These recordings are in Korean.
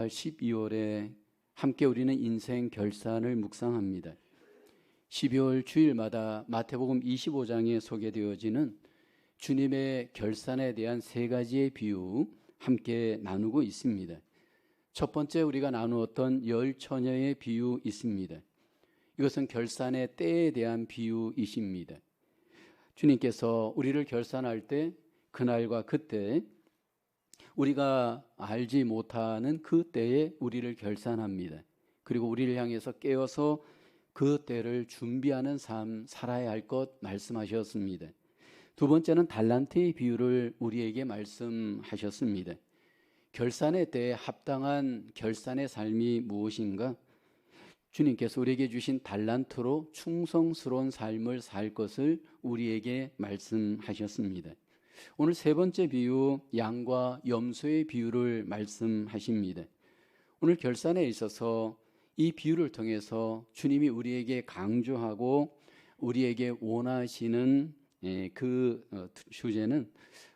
12월에 함께 우리는 인생 결산을 묵상합니다. 12월 주일마다 마태복음 25장에 소개되어지는 주님의 결산에 대한 세 가지의 비유 함께 나누고 있습니다. 첫 번째 우리가 나누었던 열 처녀의 비유 있습니다. 이것은 결산의 때에 대한 비유이십니다. 주님께서 우리를 결산할 때 그날과 그때 우리가 알지 못하는 그 때에 우리를 결산합니다. 그리고 우리를 향해서 깨어서 그 때를 준비하는 삶 살아야 할 것 말씀하셨습니다. 두 번째는 달란트의 비유를 우리에게 말씀하셨습니다. 결산의 때에 합당한 결산의 삶이 무엇인가? 주님께서 우리에게 주신 달란트로 충성스러운 삶을 살 것을 우리에게 말씀하셨습니다. 오늘 세 번째 비유, 양과 염소의 비유를 말씀하십니다. 오늘 결산에 있어서 이 비유를 통해서 주님이 우리에게 강조하고 우리에게 원하시는 그 주제는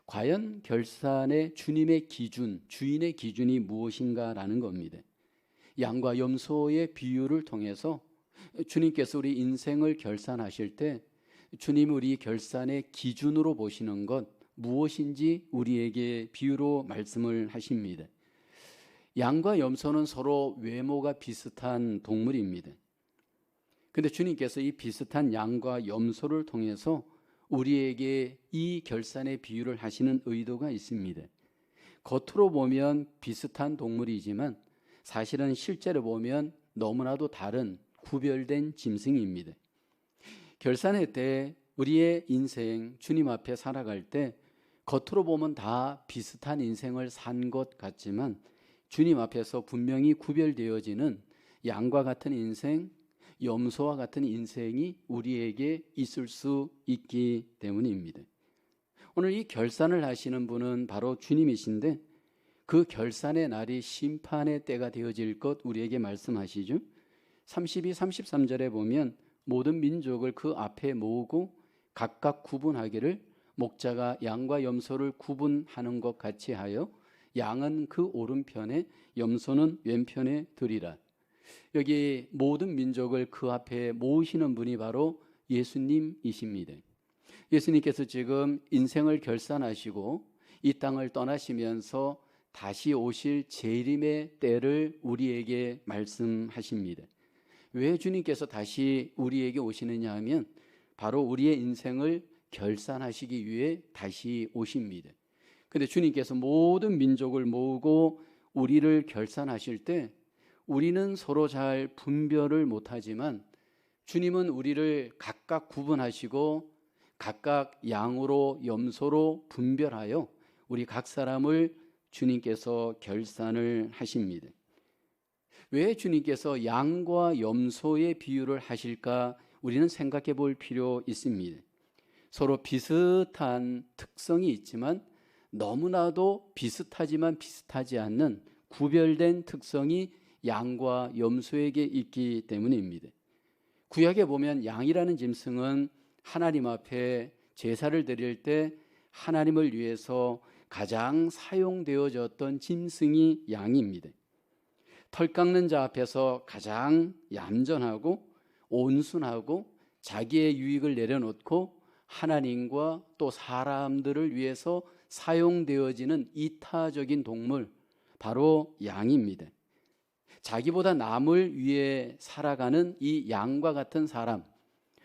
과연 결산의 주님의 기준, 주인의 기준이 무엇인가라는 겁니다. 양과 염소의 비유를 통해서 주님께서 우리 인생을 결산하실 때 주님이 우리 결산의 기준으로 보시는 것 무엇인지 우리에게 비유로 말씀을 하십니다. 양과 염소는 서로 외모가 비슷한 동물입니다. 그런데 주님께서 이 비슷한 양과 염소를 통해서 우리에게 이 결산의 비유를 하시는 의도가 있습니다. 겉으로 보면 비슷한 동물이지만 사실은 실제로 보면 너무나도 다른 구별된 짐승입니다. 결산의 때 우리의 인생 주님 앞에 살아갈 때 겉으로 보면 다 비슷한 인생을 산 것 같지만 주님 앞에서 분명히 구별되어지는 양과 같은 인생, 염소와 같은 인생이 우리에게 있을 수 있기 때문입니다. 오늘 이 결산을 하시는 분은 바로 주님이신데 그 결산의 날이 심판의 때가 되어질 것 우리에게 말씀하시죠. 32, 33절에 보면 모든 민족을 그 앞에 모으고 각각 구분하기를 목자가 양과 염소를 구분하는 것 같이 하여 양은 그 오른편에 염소는 왼편에 두리라. 여기 모든 민족을 그 앞에 모으시는 분이 바로 예수님이십니다. 예수님께서 지금 인생을 결산하시고 이 땅을 떠나시면서 다시 오실 재림의 때를 우리에게 말씀하십니다. 왜 주님께서 다시 우리에게 오시느냐 하면 바로 우리의 인생을 결산하시기 위해 다시 오십니다. 그런데 주님께서 모든 민족을 모으고 우리를 결산하실 때 우리는 서로 잘 분별을 못하지만 주님은 우리를 각각 구분하시고 각각 양으로 염소로 분별하여 우리 각 사람을 주님께서 결산을 하십니다. 왜 주님께서 양과 염소의 비유를 하실까 우리는 생각해 볼 필요 있습니다. 서로 비슷한 특성이 있지만 너무나도 비슷하지만 비슷하지 않는 구별된 특성이 양과 염소에게 있기 때문입니다. 구약에 보면 양이라는 짐승은 하나님 앞에 제사를 드릴 때 하나님을 위해서 가장 사용되어졌던 짐승이 양입니다. 털 깎는 자 앞에서 가장 얌전하고 온순하고 자기의 유익을 내려놓고 하나님과 또 사람들을 위해서 사용되어지는 이타적인 동물 바로 양입니다. 자기보다 남을 위해 살아가는 이 양과 같은 사람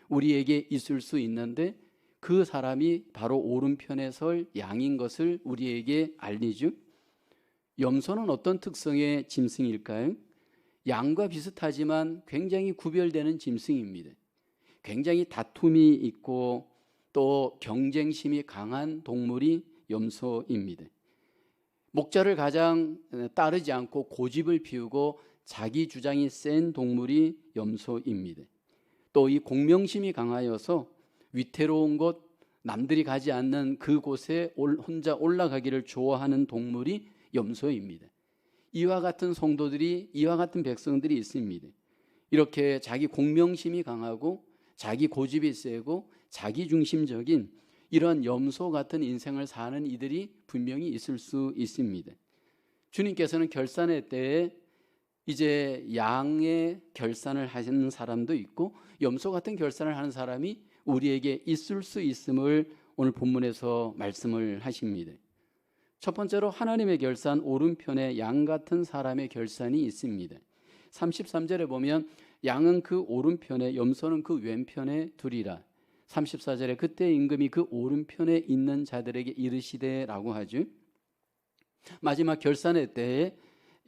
우리에게 있을 수 있는데 그 사람이 바로 오른편에 설 양인 것을 우리에게 알리죠. 염소는 어떤 특성의 짐승일까요? 양과 비슷하지만 굉장히 구별되는 짐승입니다. 굉장히 다툼이 있고 또 경쟁심이 강한 동물이 염소입니다. 목자를 가장 따르지 않고 고집을 피우고 자기 주장이 센 동물이 염소입니다. 또 이 공명심이 강하여서 위태로운 곳, 남들이 가지 않는 그곳에 혼자 올라가기를 좋아하는 동물이 염소입니다. 이와 같은 성도들이, 이와 같은 백성들이 있습니다. 이렇게 자기 공명심이 강하고 자기 고집이 세고 자기 중심적인 이런 염소 같은 인생을 사는 이들이 분명히 있을 수 있습니다. 주님께서는 결산의 때에 이제 양의 결산을 하시는 사람도 있고 염소 같은 결산을 하는 사람이 우리에게 있을 수 있음을 오늘 본문에서 말씀을 하십니다. 첫 번째로 하나님의 결산, 오른편에 양 같은 사람의 결산이 있습니다. 33절에 보면 양은 그 오른편에, 염소는 그 왼편에 두리라. 34절에 그때 임금이 그 오른편에 있는 자들에게 이르시되 라고 하죠. 마지막 결산의 때에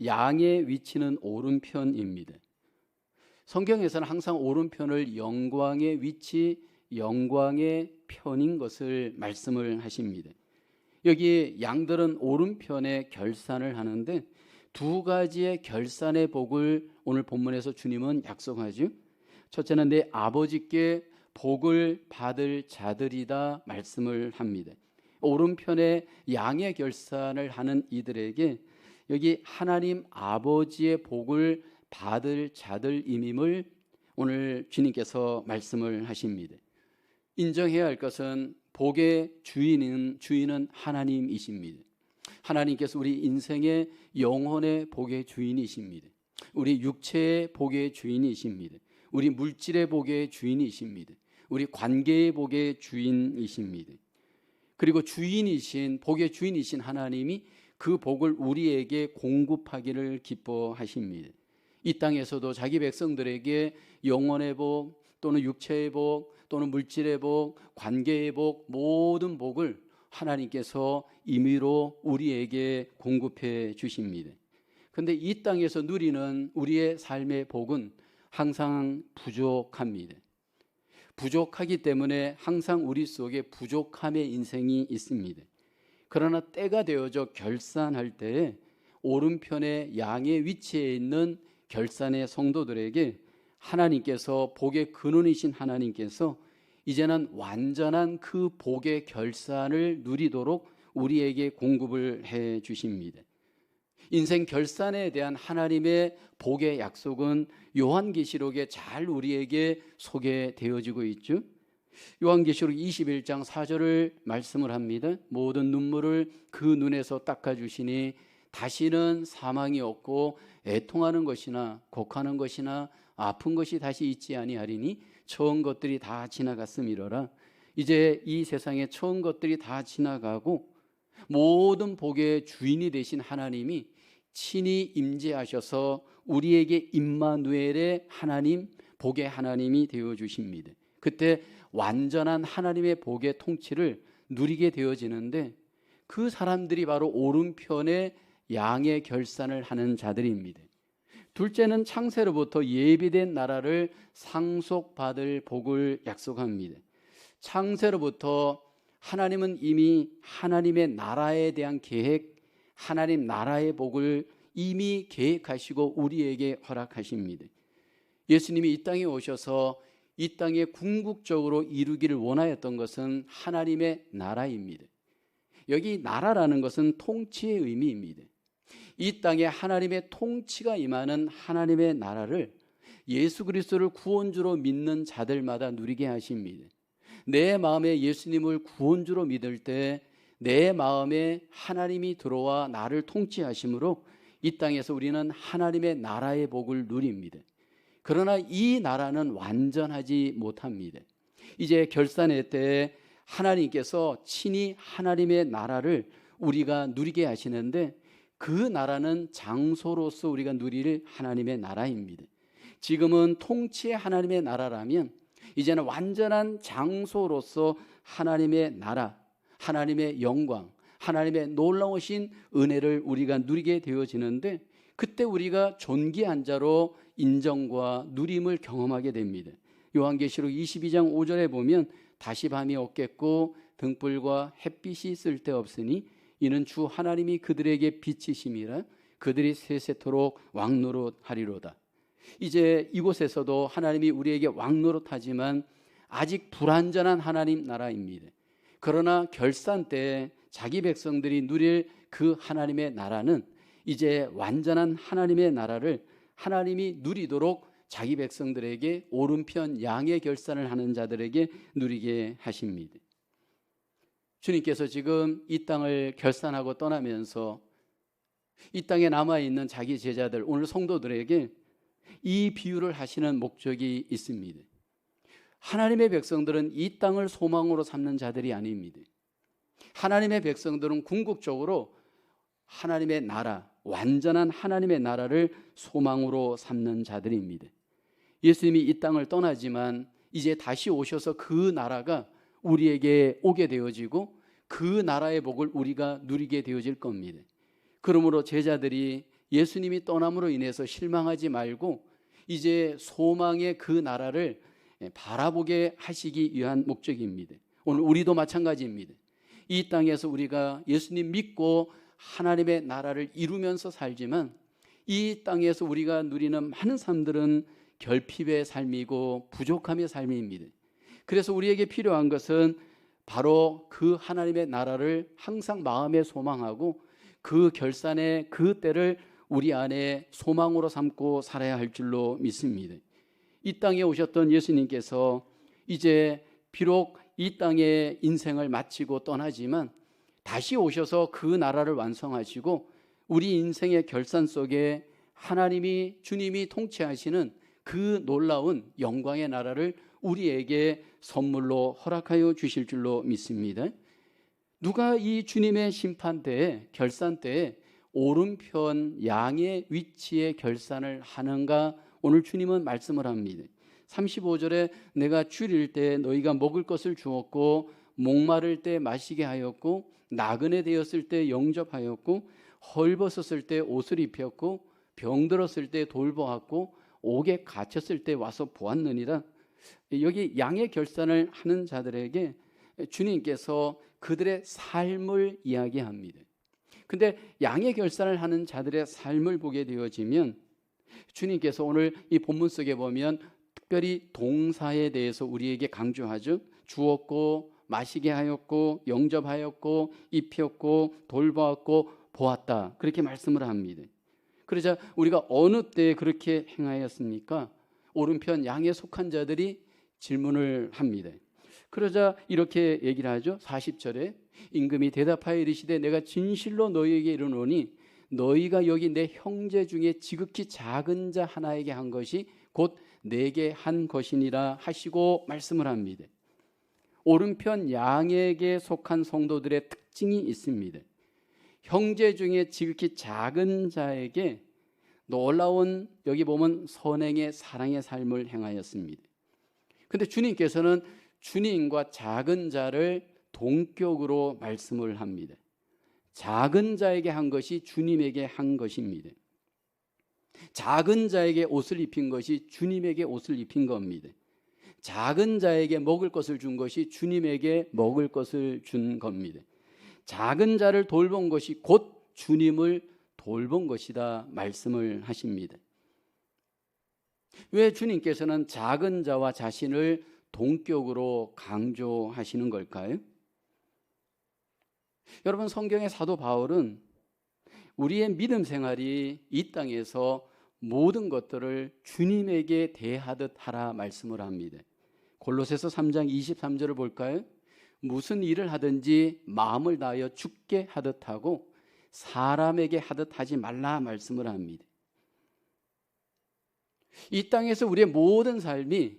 양의 위치는 오른편입니다. 성경에서는 항상 오른편을 영광의 위치, 영광의 편인 것을 말씀을 하십니다. 여기 양들은 오른편에 결산을 하는데 두 가지의 결산의 복을 오늘 본문에서 주님은 약속하죠. 첫째는 내 아버지께 복을 받을 자들이다 말씀을 합니다. 오른편에 양의 결산을 하는 이들에게 여기 하나님 아버지의 복을 받을 자들임임을 오늘 주님께서 말씀을 하십니다. 인정해야 할 것은 복의 주인은 하나님이십니다. 하나님께서 우리 인생의 영혼의 복의 주인이십니다. 우리 육체의 복의 주인이십니다. 우리 물질의 복의 주인이십니다. 우리 관계의 복의 주인이십니다. 그리고 복의 주인이신 하나님이 그 복을 우리에게 공급하기를 기뻐하십니다. 이 땅에서도 자기 백성들에게 영혼의 복 또는 육체의 복 또는 물질의 복, 관계의 복, 모든 복을 하나님께서 임의로 우리에게 공급해 주십니다. 그런데 이 땅에서 누리는 우리의 삶의 복은 항상 부족합니다. 부족하기 때문에 항상 우리 속에 부족함의 인생이 있습니다. 그러나 때가 되어져 결산할 때에 오른편에 양의 위치에 있는 결산의 성도들에게 하나님께서 복의 근원이신 하나님께서 이제는 완전한 그 복의 결산을 누리도록 우리에게 공급을 해 주십니다. 인생 결산에 대한 하나님의 복의 약속은 요한계시록에 잘 우리에게 소개되어지고 있죠. 요한계시록 21장 4절을 말씀을 합니다. 모든 눈물을 그 눈에서 닦아주시니 다시는 사망이 없고 애통하는 것이나 곡하는 것이나 아픈 것이 다시 있지 아니하리니 처음 것들이 다 지나갔음이로라. 이제 이 세상에 처음 것들이 다 지나가고 모든 복의 주인이 되신 하나님이 친히 임재하셔서 우리에게 임마누엘의 하나님, 복의 하나님이 되어 주십니다. 그때 완전한 하나님의 복의 통치를 누리게 되어지는데 그 사람들이 바로 오른편에 양의 결산을 하는 자들입니다. 둘째는 창세로부터 예비된 나라를 상속받을 복을 약속합니다. 창세로부터 하나님은 이미 하나님의 나라에 대한 계획, 하나님 나라의 복을 이미 계획하시고 우리에게 허락하십니다. 예수님이 이 땅에 오셔서 이 땅에 궁극적으로 이루기를 원하였던 것은 하나님의 나라입니다. 여기 나라라는 것은 통치의 의미입니다. 이 땅에 하나님의 통치가 임하는 하나님의 나라를 예수 그리스도를 구원주로 믿는 자들마다 누리게 하십니다. 내 마음에 예수님을 구원주로 믿을 때 내 마음에 하나님이 들어와 나를 통치하심으로 이 땅에서 우리는 하나님의 나라의 복을 누립니다. 그러나 이 나라는 완전하지 못합니다. 이제 결산의 때에 하나님께서 친히 하나님의 나라를 우리가 누리게 하시는데 그 나라는 장소로서 우리가 누릴 하나님의 나라입니다. 지금은 통치의 하나님의 나라라면 이제는 완전한 장소로서 하나님의 나라, 하나님의 영광, 하나님의 놀라우신 은혜를 우리가 누리게 되어지는데 그때 우리가 존귀한 자로 인정과 누림을 경험하게 됩니다. 요한계시록 22장 5절에 보면 다시 밤이 없겠고 등불과 햇빛이 쓸데없으니 이는 주 하나님이 그들에게 빛이심이라 그들이 세세토록 왕노릇하리로다. 이제 이곳에서도 하나님이 우리에게 왕노릇하지만 아직 불완전한 하나님 나라입니다. 그러나 결산 때 자기 백성들이 누릴 그 하나님의 나라는 이제 완전한 하나님의 나라를 하나님이 누리도록 자기 백성들에게 오른편 양의 결산을 하는 자들에게 누리게 하십니다. 주님께서 지금 이 땅을 결산하고 떠나면서 이 땅에 남아있는 자기 제자들, 오늘 성도들에게 이 비유를 하시는 목적이 있습니다. 하나님의 백성들은 이 땅을 소망으로 삼는 자들이 아닙니다. 하나님의 백성들은 궁극적으로 하나님의 나라, 완전한 하나님의 나라를 소망으로 삼는 자들입니다. 예수님이 이 땅을 떠나지만 이제 다시 오셔서 그 나라가 우리에게 오게 되어지고 그 나라의 복을 우리가 누리게 되어질 겁니다. 그러므로 제자들이 예수님이 떠남으로 인해서 실망하지 말고 이제 소망의 그 나라를 바라보게 하시기 위한 목적입니다. 오늘 우리도 마찬가지입니다. 이 땅에서 우리가 예수님 믿고 하나님의 나라를 이루면서 살지만 이 땅에서 우리가 누리는 많은 삶들은 결핍의 삶이고 부족함의 삶입니다. 그래서 우리에게 필요한 것은 바로 그 하나님의 나라를 항상 마음에 소망하고 그 결산의 그 때를 우리 안에 소망으로 삼고 살아야 할 줄로 믿습니다. 이 땅에 오셨던 예수님께서 이제 비록 이 땅의 인생을 마치고 떠나지만 다시 오셔서 그 나라를 완성하시고 우리 인생의 결산 속에 하나님이 주님이 통치하시는 그 놀라운 영광의 나라를 우리에게 선물로 허락하여 주실 줄로 믿습니다. 누가 이 주님의 심판 때에 결산 때에 오른편 양의 위치에 결산을 하는가? 오늘 주님은 말씀을 합니다. 35절에 내가 줄일 때 너희가 먹을 것을 주었고 목마를 때 마시게 하였고 나그네 되었을 때 영접하였고 헐벗었을 때 옷을 입혔고 병들었을 때 돌보았고 옥에 갇혔을 때 와서 보았느니라. 여기 양의 결산을 하는 자들에게 주님께서 그들의 삶을 이야기합니다. 근데 양의 결산을 하는 자들의 삶을 보게 되어지면 주님께서 오늘 이 본문 속에 보면 특별히 동사에 대해서 우리에게 강조하죠. 주었고 마시게 하였고 영접하였고 입혔고 돌보았고 보았다, 그렇게 말씀을 합니다. 그러자 우리가 어느 때에 그렇게 행하였습니까? 오른편 양에 속한 자들이 질문을 합니다. 그러자 이렇게 얘기를 하죠. 40절에 임금이 대답하여 이르시되 내가 진실로 너희에게 이르노니 너희가 여기 내 형제 중에 지극히 작은 자 하나에게 한 것이 곧 내게 한 것이니라 하시고 말씀을 합니다. 오른편 양에게 속한 성도들의 특징이 있습니다. 형제 중에 지극히 작은 자에게 놀라운, 여기 보면 선행의 사랑의 삶을 행하였습니다. 근데 주님께서는 주님과 작은 자를 동격으로 말씀을 합니다. 작은 자에게 한 것이 주님에게 한 것입니다. 작은 자에게 옷을 입힌 것이 주님에게 옷을 입힌 겁니다. 작은 자에게 먹을 것을 준 것이 주님에게 먹을 것을 준 겁니다. 작은 자를 돌본 것이 곧 주님을 돌본 것이다 말씀을 하십니다. 왜 주님께서는 작은 자와 자신을 동격으로 강조하시는 걸까요? 여러분, 성경의 사도 바울은 우리의 믿음 생활이 이 땅에서 모든 것들을 주님에게 대하듯 하라 말씀을 합니다. 골로새서 3장 23절을 볼까요? 무슨 일을 하든지 마음을 다하여 주께 하듯 하고 사람에게 하듯 하지 말라 말씀을 합니다. 이 땅에서 우리의 모든 삶이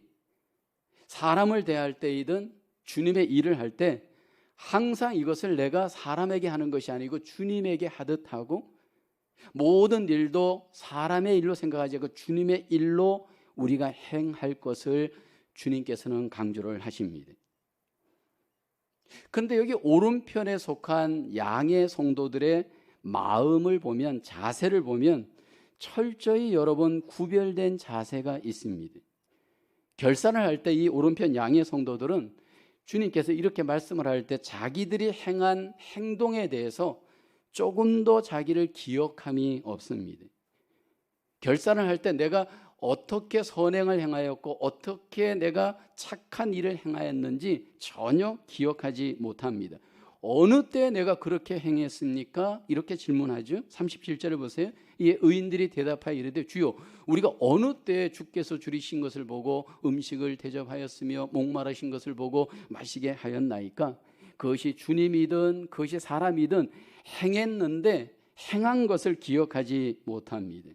사람을 대할 때이든 주님의 일을 할 때 항상 이것을 내가 사람에게 하는 것이 아니고 주님에게 하듯 하고, 모든 일도 사람의 일로 생각하지 않고 주님의 일로 우리가 행할 것을 주님께서는 강조를 하십니다. 그런데 여기 오른편에 속한 양의 성도들의 마음을 보면, 자세를 보면 철저히 여러분 구별된 자세가 있습니다. 결산을 할 때 이 오른편 양의 성도들은 주님께서 이렇게 말씀을 할 때 자기들이 행한 행동에 대해서 조금도 자기를 기억함이 없습니다. 결산을 할 때 내가 어떻게 선행을 행하였고 어떻게 내가 착한 일을 행하였는지 전혀 기억하지 못합니다. 어느 때 내가 그렇게 행했습니까? 이렇게 질문하죠. 37절을 보세요. 이에 의인들이 대답하여 이르되 주여, 우리가 어느 때 주께서 줄이신 것을 보고 음식을 대접하였으며 목마르신 것을 보고 마시게 하였나이까? 그것이 주님이든 그것이 사람이든 행했는데 행한 것을 기억하지 못합니다.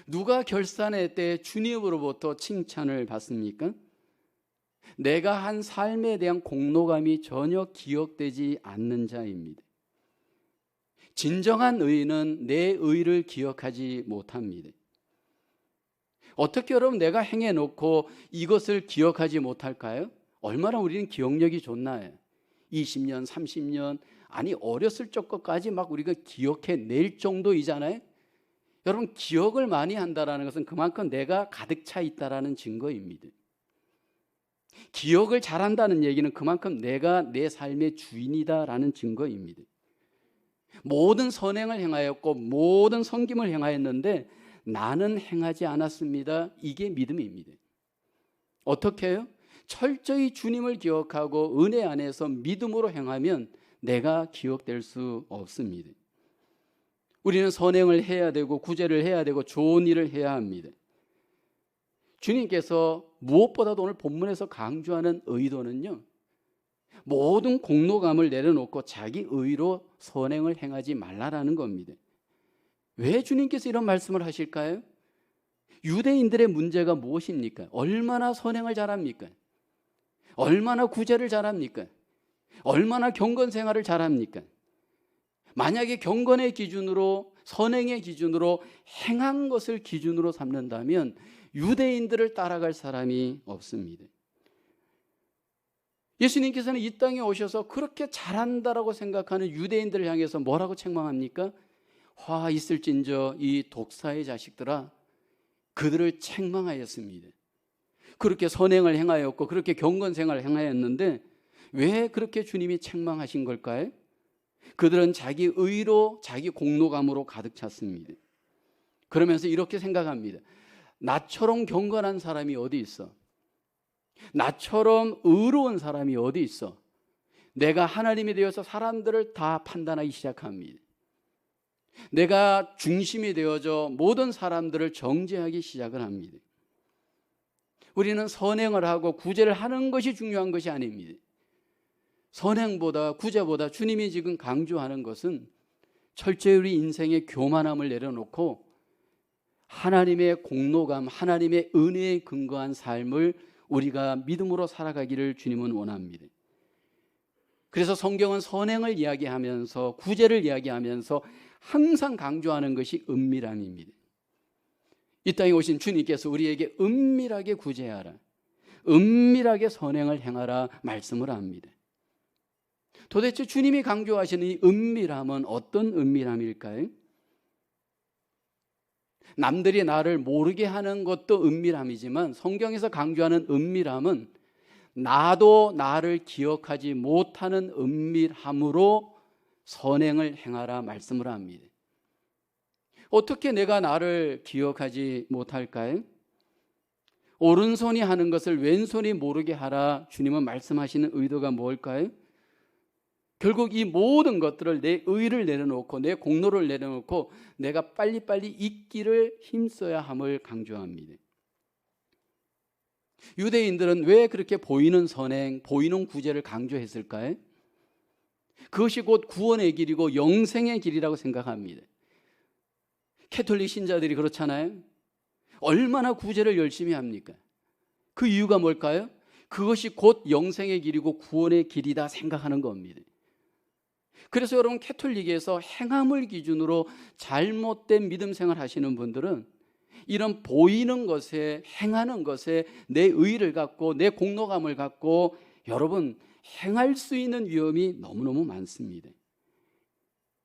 누가 결산의 때 주님으로부터 칭찬을 받습니까? 내가 한 삶에 대한 공로감이 전혀 기억되지 않는 자입니다. 진정한 의인은 내 의를 기억하지 못합니다. 어떻게 여러분 내가 행해놓고 이것을 기억하지 못할까요? 얼마나 우리는 기억력이 좋나요? 20년, 30년, 아니 어렸을 적 것까지 막 우리가 기억해낼 정도이잖아요. 여러분 기억을 많이 한다는 것은 그만큼 내가 가득 차 있다는 증거입니다. 기억을 잘한다는 얘기는 그만큼 내가 내 삶의 주인이다라는 증거입니다. 모든 선행을 행하였고 모든 섬김을 행하였는데 나는 행하지 않았습니다. 이게 믿음입니다. 어떻게 해요? 철저히 주님을 기억하고 은혜 안에서 믿음으로 행하면 내가 기억될 수 없습니다. 우리는 선행을 해야 되고 구제를 해야 되고 좋은 일을 해야 합니다. 주님께서 무엇보다도 오늘 본문에서 강조하는 의도는요, 모든 공로감을 내려놓고 자기 의로 선행을 행하지 말라라는 겁니다. 왜 주님께서 이런 말씀을 하실까요? 유대인들의 문제가 무엇입니까? 얼마나 선행을 잘합니까? 얼마나 구제를 잘합니까? 얼마나 경건 생활을 잘합니까? 만약에 경건의 기준으로, 선행의 기준으로, 행한 것을 기준으로 삼는다면 유대인들을 따라갈 사람이 없습니다. 예수님께서는 이 땅에 오셔서 그렇게 잘한다라고 생각하는 유대인들을 향해서 뭐라고 책망합니까? 화 있을진저 이 독사의 자식들아, 그들을 책망하였습니다. 그렇게 선행을 행하였고 그렇게 경건 생활을 행하였는데 왜 그렇게 주님이 책망하신 걸까요? 그들은 자기 의로, 자기 공로감으로 가득 찼습니다. 그러면서 이렇게 생각합니다. 나처럼 경건한 사람이 어디 있어? 나처럼 의로운 사람이 어디 있어? 내가 하나님이 되어서 사람들을 다 판단하기 시작합니다. 내가 중심이 되어져 모든 사람들을 정죄하기 시작을 합니다. 우리는 선행을 하고 구제를 하는 것이 중요한 것이 아닙니다. 선행보다 구제보다 주님이 지금 강조하는 것은 철저히 우리 인생의 교만함을 내려놓고 하나님의 공로감, 하나님의 은혜에 근거한 삶을 우리가 믿음으로 살아가기를 주님은 원합니다. 그래서 성경은 선행을 이야기하면서 구제를 이야기하면서 항상 강조하는 것이 은밀함입니다. 이 땅에 오신 주님께서 우리에게 은밀하게 구제하라, 은밀하게 선행을 행하라 말씀을 합니다. 도대체 주님이 강조하시는 이 은밀함은 어떤 은밀함일까요? 남들이 나를 모르게 하는 것도 은밀함이지만 성경에서 강조하는 은밀함은 나도 나를 기억하지 못하는 은밀함으로 선행을 행하라 말씀을 합니다. 어떻게 내가 나를 기억하지 못할까요? 오른손이 하는 것을 왼손이 모르게 하라 주님은 말씀하시는 의도가 뭘까요? 결국 이 모든 것들을 내 의를 내려놓고 내 공로를 내려놓고 내가 빨리빨리 있기를 힘써야 함을 강조합니다. 유대인들은 왜 그렇게 보이는 선행, 보이는 구제를 강조했을까요? 그것이 곧 구원의 길이고 영생의 길이라고 생각합니다. 캐톨릭 신자들이 그렇잖아요. 얼마나 구제를 열심히 합니까? 그 이유가 뭘까요? 그것이 곧 영생의 길이고 구원의 길이다 생각하는 겁니다. 그래서 여러분 캐톨릭에서 행함을 기준으로 잘못된 믿음 생활 하시는 분들은 이런 보이는 것에, 행하는 것에 내 의의를 갖고 내 공로감을 갖고 여러분 행할 수 있는 위험이 너무너무 많습니다.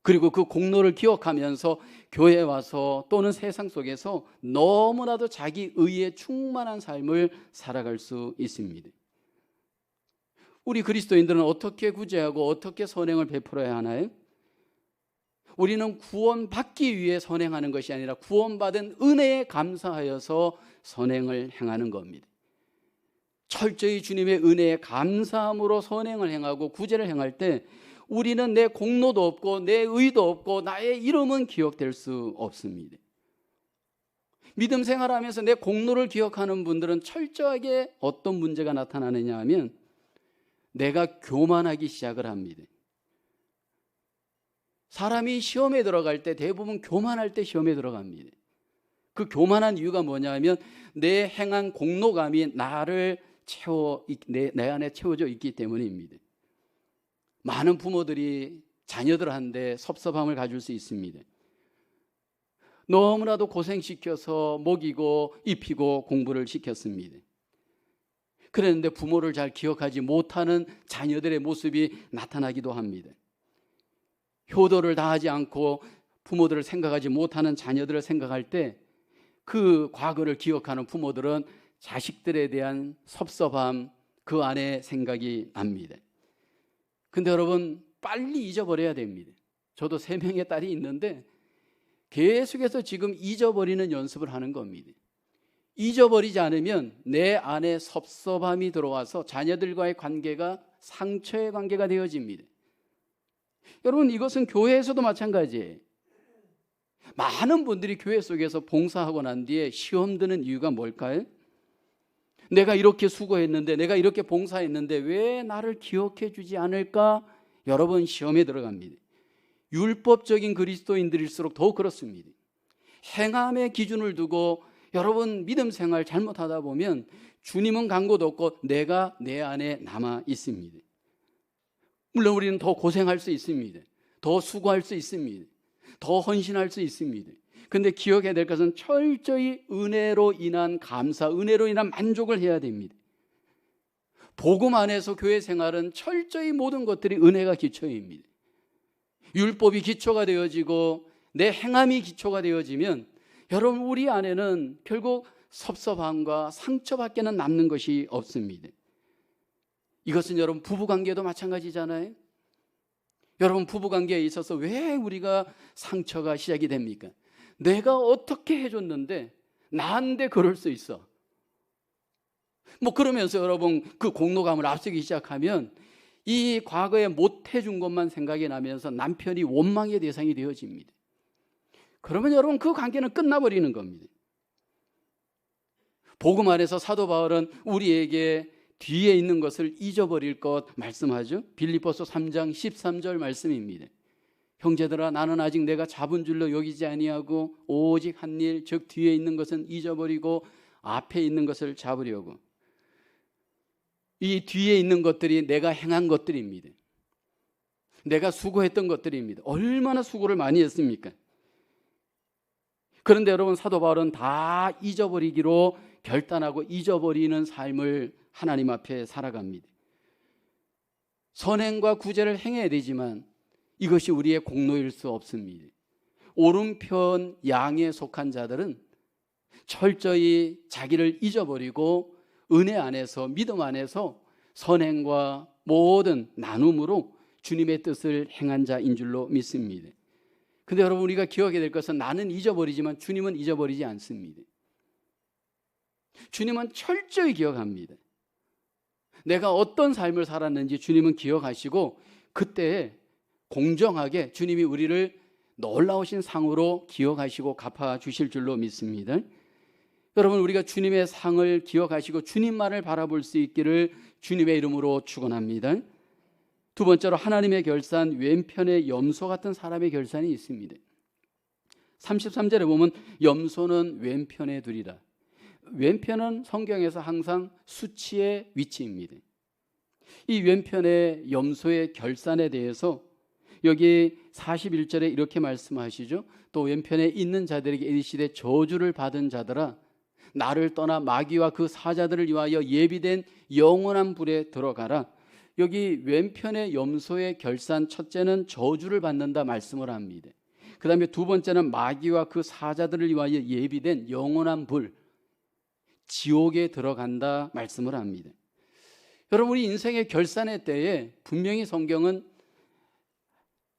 그리고 그 공로를 기억하면서 교회에 와서 또는 세상 속에서 너무나도 자기 의에 충만한 삶을 살아갈 수 있습니다. 우리 그리스도인들은 어떻게 구제하고 어떻게 선행을 베풀어야 하나요? 우리는 구원받기 위해 선행하는 것이 아니라 구원받은 은혜에 감사하여서 선행을 행하는 겁니다. 철저히 주님의 은혜에 감사함으로 선행을 행하고 구제를 행할 때 우리는 내 공로도 없고 내 의도 없고 나의 이름은 기억될 수 없습니다. 믿음 생활하면서 내 공로를 기억하는 분들은 철저하게 어떤 문제가 나타나느냐 하면 내가 교만하기 시작을 합니다. 사람이 시험에 들어갈 때 대부분 교만할 때 시험에 들어갑니다. 그 교만한 이유가 뭐냐면 내 행한 공로감이 나를 내 안에 채워져 있기 때문입니다. 많은 부모들이 자녀들한테 섭섭함을 가질 수 있습니다. 너무나도 고생시켜서 먹이고 입히고 공부를 시켰습니다. 그랬는데 부모를 잘 기억하지 못하는 자녀들의 모습이 나타나기도 합니다. 효도를 다하지 않고 부모들을 생각하지 못하는 자녀들을 생각할 때 그 과거를 기억하는 부모들은 자식들에 대한 섭섭함 그 안에 생각이 납니다. 근데 여러분 빨리 잊어버려야 됩니다. 저도 3명의 딸이 있는데 계속해서 지금 잊어버리는 연습을 하는 겁니다. 잊어버리지 않으면 내 안에 섭섭함이 들어와서 자녀들과의 관계가 상처의 관계가 되어집니다. 여러분 이것은 교회에서도 마찬가지예요. 많은 분들이 교회 속에서 봉사하고 난 뒤에 시험 드는 이유가 뭘까요? 내가 이렇게 수고했는데, 내가 이렇게 봉사했는데 왜 나를 기억해 주지 않을까? 여러 번 시험에 들어갑니다. 율법적인 그리스도인들일수록 더욱 그렇습니다. 행함의 기준을 두고 여러분 믿음 생활 잘못하다 보면 주님은 간 곳 없고 내가 내 안에 남아 있습니다. 물론 우리는 더 고생할 수 있습니다. 더 수고할 수 있습니다. 더 헌신할 수 있습니다. 그런데 기억해야 될 것은 철저히 은혜로 인한 감사, 은혜로 인한 만족을 해야 됩니다. 복음 안에서 교회 생활은 철저히 모든 것들이 은혜가 기초입니다. 율법이 기초가 되어지고 내 행함이 기초가 되어지면 여러분 우리 안에는 결국 섭섭함과 상처밖에는 남는 것이 없습니다. 이것은 여러분 부부관계도 마찬가지잖아요. 여러분 부부관계에 있어서 왜 우리가 상처가 시작이 됩니까? 내가 어떻게 해줬는데 나한테 그럴 수 있어. 그러면서 여러분 그 공로감을 앞서기 시작하면 이 과거에 못해준 것만 생각이 나면서 남편이 원망의 대상이 되어집니다. 그러면 여러분 그 관계는 끝나버리는 겁니다. 복음 안에서 사도 바울은 우리에게 뒤에 있는 것을 잊어버릴 것 말씀하죠. 빌립보서 3장 13절 말씀입니다. 형제들아 나는 아직 내가 잡은 줄로 여기지 아니하고 오직 한 일 즉 뒤에 있는 것은 잊어버리고 앞에 있는 것을 잡으려고. 이 뒤에 있는 것들이 내가 행한 것들입니다. 내가 수고했던 것들입니다. 얼마나 수고를 많이 했습니까? 그런데 여러분 사도 바울은 다 잊어버리기로 결단하고 잊어버리는 삶을 하나님 앞에 살아갑니다. 선행과 구제를 행해야 되지만 이것이 우리의 공로일 수 없습니다. 오른편 양에 속한 자들은 철저히 자기를 잊어버리고 은혜 안에서 믿음 안에서 선행과 모든 나눔으로 주님의 뜻을 행한 자인 줄로 믿습니다. 그런데 여러분 우리가 기억해야 될 것은 나는 잊어버리지만 주님은 잊어버리지 않습니다. 주님은 철저히 기억합니다. 내가 어떤 삶을 살았는지 주님은 기억하시고 그때 공정하게 주님이 우리를 놀라우신 상으로 기억하시고 갚아주실 줄로 믿습니다. 여러분 우리가 주님의 상을 기억하시고 주님만을 바라볼 수 있기를 주님의 이름으로 축원합니다. 두 번째로 하나님의 결산, 왼편에 염소 같은 사람의 결산이 있습니다. 33절에 보면 염소는 왼편에 두리라. 왼편은 성경에서 항상 수치의 위치입니다. 이 왼편의 염소의 결산에 대해서 여기 41절에 이렇게 말씀하시죠. 또 왼편에 있는 자들에게 이르시되 저주를 받은 자들아 나를 떠나 마귀와 그 사자들을 위하여 예비된 영원한 불에 들어가라. 여기 왼편의 염소의 결산 첫째는 저주를 받는다 말씀을 합니다. 그 다음에 두 번째는 마귀와 그 사자들을 위하여 예비된 영원한 불, 지옥에 들어간다 말씀을 합니다. 여러분 우리 인생의 결산의 때에 분명히 성경은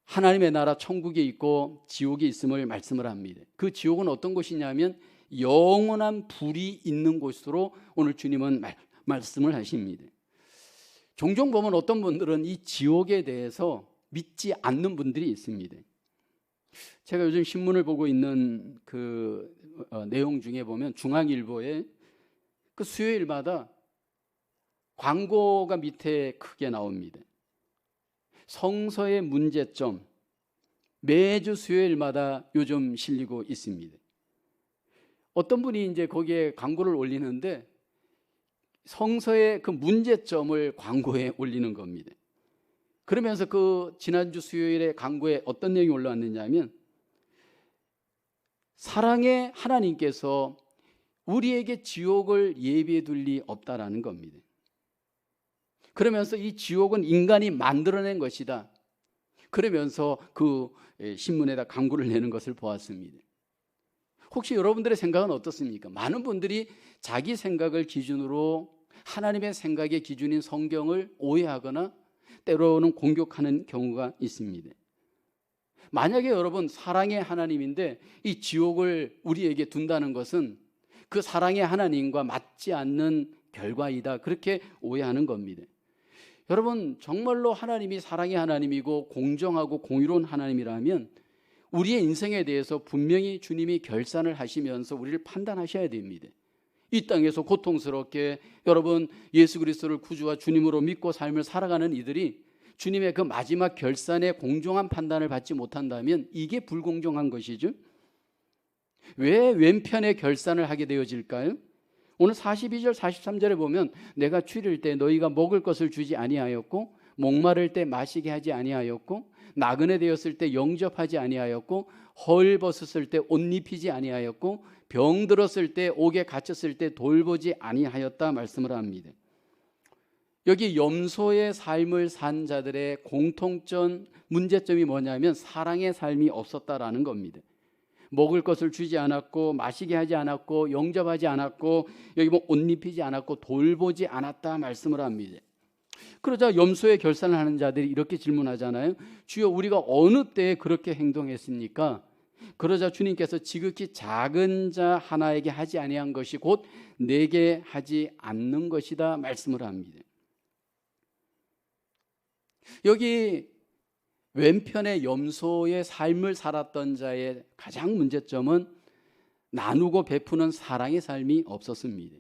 하나님의 나라 천국이 있고 지옥이 있음을 말씀을 합니다. 그 지옥은 어떤 곳이냐면 영원한 불이 있는 곳으로 오늘 주님은 말씀을 하십니다. 종종 보면 어떤 분들은 이 지옥에 대해서 믿지 않는 분들이 있습니다. 제가 요즘 신문을 보고 있는 그 내용 중에 보면 중앙일보에 그 수요일마다 광고가 밑에 크게 나옵니다. 성서의 문제점, 매주 수요일마다 요즘 실리고 있습니다. 어떤 분이 이제 거기에 광고를 올리는데 성서의 그 문제점을 광고에 올리는 겁니다. 그러면서 그 지난주 수요일에 광고에 어떤 내용이 올라왔느냐 하면 사랑의 하나님께서 우리에게 지옥을 예비해 둘 리 없다라는 겁니다. 그러면서 이 지옥은 인간이 만들어낸 것이다. 그러면서 그 신문에다 광고를 내는 것을 보았습니다. 혹시 여러분들의 생각은 어떻습니까? 많은 분들이 자기 생각을 기준으로 하나님의 생각의 기준인 성경을 오해하거나 때로는 공격하는 경우가 있습니다. 만약에 여러분 사랑의 하나님인데 이 지옥을 우리에게 둔다는 것은 그 사랑의 하나님과 맞지 않는 결과이다, 그렇게 오해하는 겁니다. 여러분, 정말로 하나님이 사랑의 하나님이고 공정하고 공의로운 하나님이라면 우리의 인생에 대해서 분명히 주님이 결산을 하시면서 우리를 판단하셔야 됩니다. 이 땅에서 고통스럽게 여러분 예수 그리스도를 구주와 주님으로 믿고 삶을 살아가는 이들이 주님의 그 마지막 결산의 공정한 판단을 받지 못한다면 이게 불공정한 것이죠. 왜 왼편의 결산을 하게 되어질까요? 오늘 42절 43절에 보면 내가 추릴 때 너희가 먹을 것을 주지 아니하였고 목마를 때 마시게 하지 아니하였고 나그네 되었을 때 영접하지 아니하였고 헐벗었을 때 옷 입히지 아니하였고 병들었을 때 옥에 갇혔을 때 돌보지 아니하였다 말씀을 합니다. 여기 염소의 삶을 산 자들의 공통점 문제점이 뭐냐면 사랑의 삶이 없었다라는 겁니다. 먹을 것을 주지 않았고 마시게 하지 않았고 영접하지 않았고 여기 뭐 옷 입히지 않았고 돌보지 않았다 말씀을 합니다. 그러자 염소의 결산을 하는 자들이 이렇게 질문하잖아요. 주여 우리가 어느 때에 그렇게 행동했습니까? 그러자 주님께서 지극히 작은 자 하나에게 하지 아니한 것이 곧 내게 하지 않는 것이다 말씀을 합니다. 여기 왼편의 염소의 삶을 살았던 자의 가장 문제점은 나누고 베푸는 사랑의 삶이 없었습니다.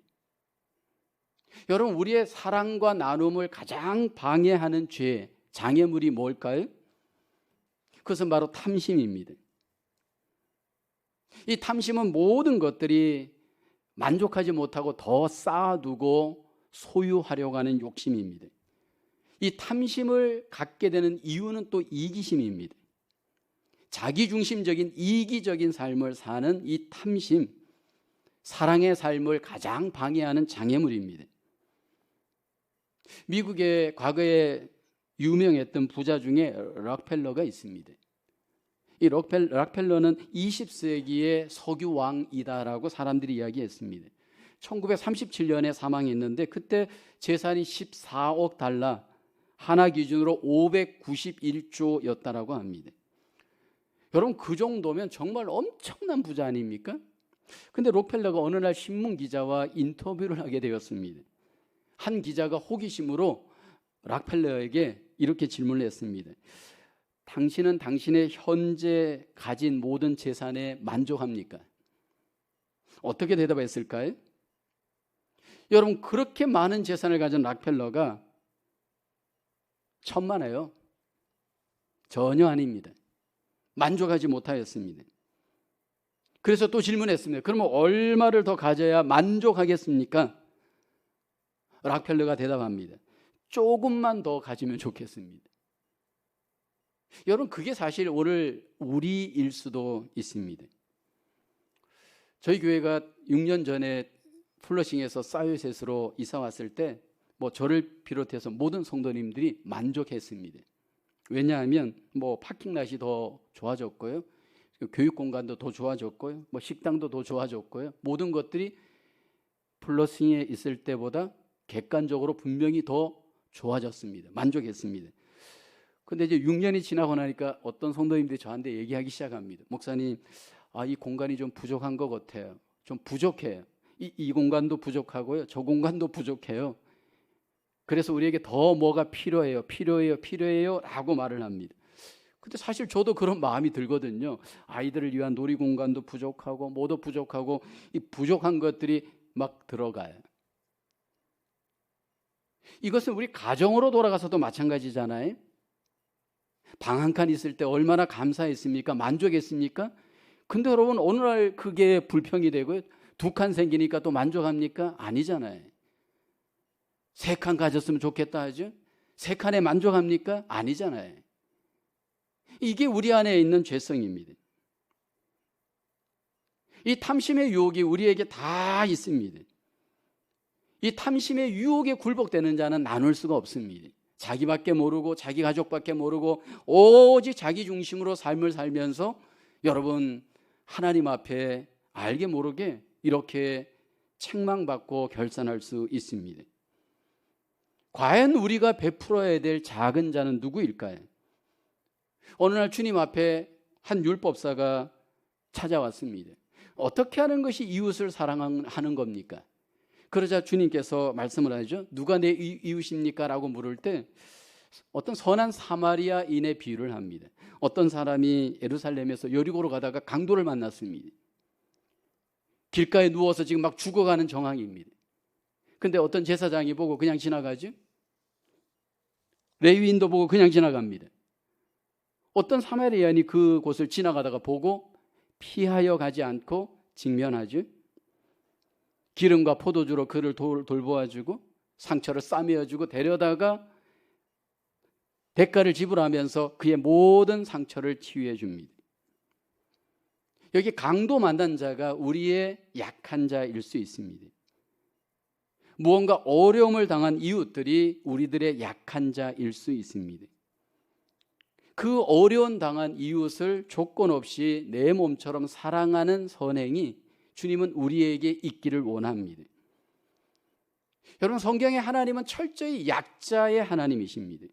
여러분, 우리의 사랑과 나눔을 가장 방해하는 죄, 장애물이 뭘까요? 그것은 바로 탐심입니다. 이 탐심은 모든 것들이 만족하지 못하고 더 쌓아두고 소유하려고 하는 욕심입니다. 이 탐심을 갖게 되는 이유는 또 이기심입니다. 자기중심적인 이기적인 삶을 사는 이 탐심, 사랑의 삶을 가장 방해하는 장애물입니다. 미국의 과거에 유명했던 부자 중에 록펠러가 있습니다. 이 록펠러는 20세기의 석유 왕이다라고 사람들이 이야기했습니다. 1937년에 사망했는데 그때 재산이 14억 달러, 하나 기준으로 591조였다라고 합니다. 여러분, 그 정도면 정말 엄청난 부자 아닙니까? 근데 록펠러가 어느 날 신문 기자와 인터뷰를 하게 되었습니다. 한 기자가 호기심으로 록펠러에게 이렇게 질문을 했습니다. 당신은 당신의 현재 가진 모든 재산에 만족합니까? 어떻게 대답했을까요? 여러분, 그렇게 많은 재산을 가진 록펠러가 천만에요. 전혀 아닙니다. 만족하지 못하였습니다. 그래서 또 질문했습니다. 그러면 얼마를 더 가져야 만족하겠습니까? 록펠러가 대답합니다. 조금만 더 가지면 좋겠습니다. 여러분, 그게 사실 오늘 우리일 수도 있습니다. 저희 교회가 6년 전에 플러싱에서 사이오셋으로 이사 왔을 때 저를 비롯해서 모든 성도님들이 만족했습니다. 왜냐하면 파킹랏이 더 좋아졌고요, 교육 공간도 더 좋아졌고요, 식당도 더 좋아졌고요, 모든 것들이 플러싱에 있을 때보다 객관적으로 분명히 더 좋아졌습니다. 만족했습니다. 근데 이제 6년이 지나고 나니까 어떤 성도님들이 저한테 얘기하기 시작합니다. 목사님, 이 공간이 좀 부족한 것 같아요. 좀 부족해요. 이 공간도 부족하고요, 저 공간도 부족해요. 그래서 우리에게 더 뭐가 필요해요 라고 말을 합니다. 근데 사실 저도 그런 마음이 들거든요. 아이들을 위한 놀이공간도 부족하고 뭐도 부족하고 이 부족한 것들이 막 들어가요. 이것은 우리 가정으로 돌아가서도 마찬가지잖아요. 방 한 칸 있을 때 얼마나 감사했습니까? 만족했습니까? 근데 여러분 오늘날 그게 불평이 되고요. 두 칸 생기니까 또 만족합니까? 아니잖아요. 세 칸 가졌으면 좋겠다 하죠. 세 칸에 만족합니까? 아니잖아요. 이게 우리 안에 있는 죄성입니다. 이 탐심의 유혹이 우리에게 다 있습니다. 이 탐심의 유혹에 굴복되는 자는 나눌 수가 없습니다. 자기밖에 모르고 자기 가족밖에 모르고 오직 자기 중심으로 삶을 살면서 여러분 하나님 앞에 알게 모르게 이렇게 책망받고 결산할 수 있습니다. 과연 우리가 베풀어야 될 작은 자는 누구일까요? 어느 날 주님 앞에 한 율법사가 찾아왔습니다. 어떻게 하는 것이 이웃을 사랑하는 겁니까? 그러자 주님께서 말씀을 하죠. 누가 내 이웃입니까? 라고 물을 때 어떤 선한 사마리아인의 비유를 합니다. 어떤 사람이 예루살렘에서 여리고로 가다가 강도를 만났습니다. 길가에 누워서 지금 막 죽어가는 정황입니다. 근데 어떤 제사장이 보고 그냥 지나가죠. 레위인도 보고 그냥 지나갑니다. 어떤 사마리아인이 그곳을 지나가다가 보고 피하여 가지 않고 직면하죠. 기름과 포도주로 그를 돌보아주고 상처를 싸매어주고 데려다가 대가를 지불하면서 그의 모든 상처를 치유해 줍니다. 여기 강도 만난 자가 우리의 약한 자일 수 있습니다. 무언가 어려움을 당한 이웃들이 우리들의 약한 자일 수 있습니다. 그 어려움 당한 이웃을 조건 없이 내 몸처럼 사랑하는 선행이 주님은 우리에게 있기를 원합니다. 여러분 성경의 하나님은 철저히 약자의 하나님이십니다.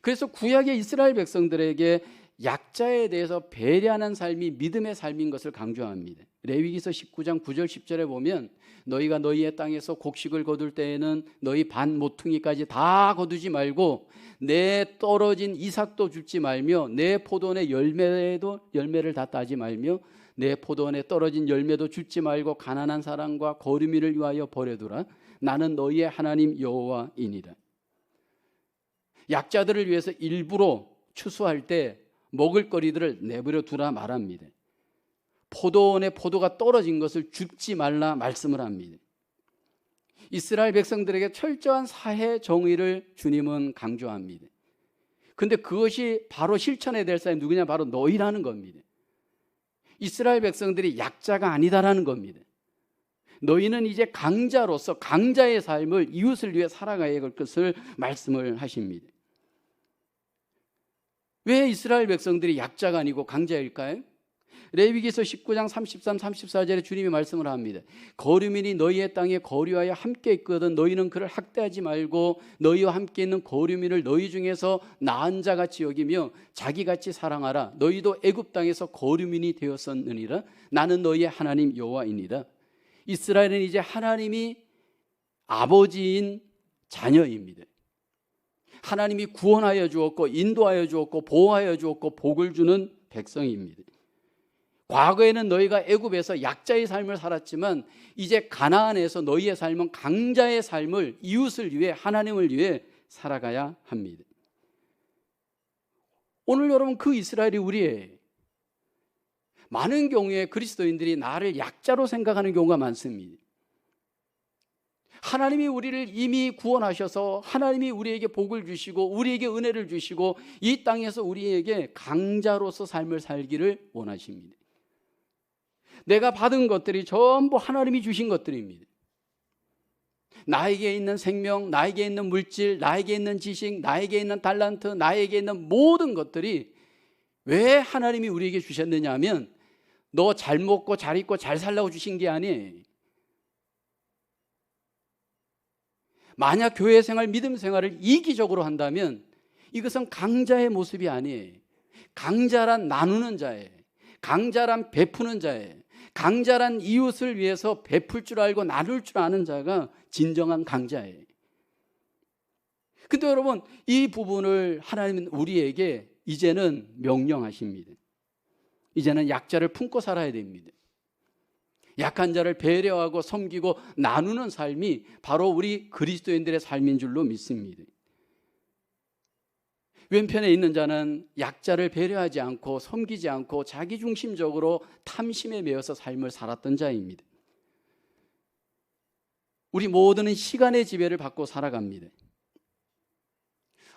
그래서 구약의 이스라엘 백성들에게 약자에 대해서 배려하는 삶이 믿음의 삶인 것을 강조합니다. 레위기서 19장 9절 10절에 보면 너희가 너희의 땅에서 곡식을 거둘 때에는 너희 반 모퉁이까지 다 거두지 말고 내 떨어진 이삭도 줍지 말며 내 포도원의 열매를 다 따지 말며 내 포도원에 떨어진 열매도 줍지 말고 가난한 사람과 거류민을 위하여 버려두라. 나는 너희의 하나님 여호와이니라. 약자들을 위해서 일부러 추수할 때 먹을거리들을 내버려 두라 말합니다. 포도원에 포도가 떨어진 것을 줍지 말라 말씀을 합니다. 이스라엘 백성들에게 철저한 사회 정의를 주님은 강조합니다. 그런데 그것이 바로 실천해야 될 사람이 누구냐? 바로 너희라는 겁니다. 이스라엘 백성들이 약자가 아니다라는 겁니다. 너희는 이제 강자로서 강자의 삶을 이웃을 위해 살아가야 할 것을 말씀을 하십니다. 왜 이스라엘 백성들이 약자가 아니고 강자일까요? 레위기서 19장 33, 34절에 주님이 말씀을 합니다. 거류민이 너희의 땅에 거류하여 함께 있거든 너희는 그를 학대하지 말고 너희와 함께 있는 거류민을 너희 중에서 나은 자같이 여기며 자기같이 사랑하라. 너희도 애굽 땅에서 거류민이 되었었느니라. 나는 너희의 하나님 여호와이니라. 이스라엘은 이제 하나님이 아버지인 자녀입니다. 하나님이 구원하여 주었고 인도하여 주었고 보호하여 주었고 복을 주는 백성입니다. 과거에는 너희가 애굽에서 약자의 삶을 살았지만 이제 가나안에서 너희의 삶은 강자의 삶을 이웃을 위해 하나님을 위해 살아가야 합니다. 오늘 여러분 그 이스라엘이 우리의 많은 경우에 그리스도인들이 나를 약자로 생각하는 경우가 많습니다. 하나님이 우리를 이미 구원하셔서 하나님이 우리에게 복을 주시고 우리에게 은혜를 주시고 이 땅에서 우리에게 강자로서 삶을 살기를 원하십니다. 내가 받은 것들이 전부 하나님이 주신 것들입니다. 나에게 있는 생명, 나에게 있는 물질, 나에게 있는 지식, 나에게 있는 달란트, 나에게 있는 모든 것들이 왜 하나님이 우리에게 주셨느냐 하면 너 잘 먹고 잘 입고 잘 살라고 주신 게 아니에요. 만약 교회 생활, 믿음 생활을 이기적으로 한다면 이것은 강자의 모습이 아니에요. 강자란 나누는 자예요. 강자란 베푸는 자예요. 강자란 이웃을 위해서 베풀 줄 알고 나눌 줄 아는 자가 진정한 강자예요. 근데 여러분 이 부분을 하나님은 우리에게 이제는 명령하십니다. 이제는 약자를 품고 살아야 됩니다. 약한 자를 배려하고 섬기고 나누는 삶이 바로 우리 그리스도인들의 삶인 줄로 믿습니다. 왼편에 있는 자는 약자를 배려하지 않고 섬기지 않고 자기중심적으로 탐심에 매여서 삶을 살았던 자입니다. 우리 모두는 시간의 지배를 받고 살아갑니다.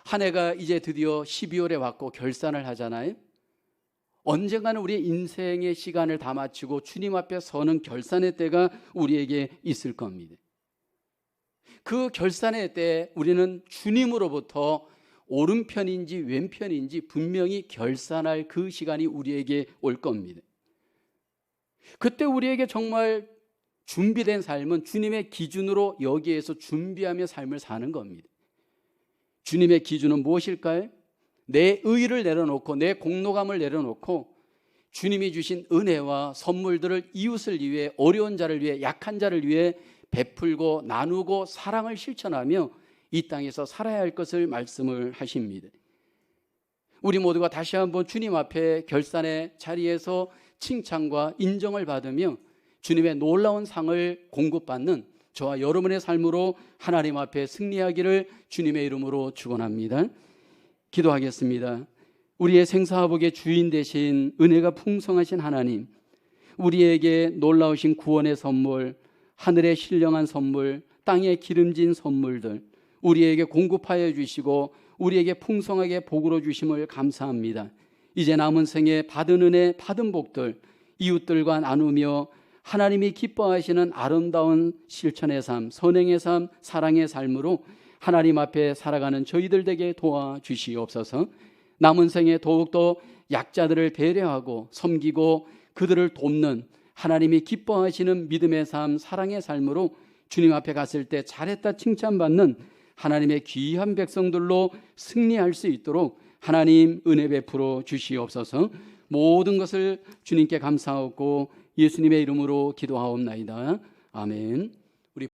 한 해가 이제 드디어 12월에 왔고 결산을 하잖아요. 언젠가는 우리의 인생의 시간을 다 마치고 주님 앞에 서는 결산의 때가 우리에게 있을 겁니다. 그 결산의 때 우리는 주님으로부터 오른편인지 왼편인지 분명히 결산할 그 시간이 우리에게 올 겁니다. 그때 우리에게 정말 준비된 삶은 주님의 기준으로 여기에서 준비하며 삶을 사는 겁니다. 주님의 기준은 무엇일까요? 내 의의를 내려놓고 내 공로감을 내려놓고 주님이 주신 은혜와 선물들을 이웃을 위해, 어려운 자를 위해, 약한 자를 위해 베풀고 나누고 사랑을 실천하며 이 땅에서 살아야 할 것을 말씀을 하십니다. 우리 모두가 다시 한번 주님 앞에 결산의 자리에서 칭찬과 인정을 받으며 주님의 놀라운 상을 공급받는 저와 여러분의 삶으로 하나님 앞에 승리하기를 주님의 이름으로 축원합니다. 기도하겠습니다. 우리의 생사화복의 주인 되신 은혜가 풍성하신 하나님, 우리에게 놀라우신 구원의 선물, 하늘의 신령한 선물, 땅에 기름진 선물들 우리에게 공급하여 주시고 우리에게 풍성하게 복으로 주심을 감사합니다. 이제 남은 생에 받은 은혜, 받은 복들 이웃들과 나누며 하나님이 기뻐하시는 아름다운 실천의 삶, 선행의 삶, 사랑의 삶으로 하나님 앞에 살아가는 저희들 되게 도와주시옵소서. 남은 생에 더욱더 약자들을 배려하고 섬기고 그들을 돕는 하나님이 기뻐하시는 믿음의 삶, 사랑의 삶으로 주님 앞에 갔을 때 잘했다 칭찬받는 하나님의 귀한 백성들로 승리할 수 있도록 하나님 은혜 베풀어 주시옵소서. 모든 것을 주님께 감사하고 예수님의 이름으로 기도하옵나이다. 아멘.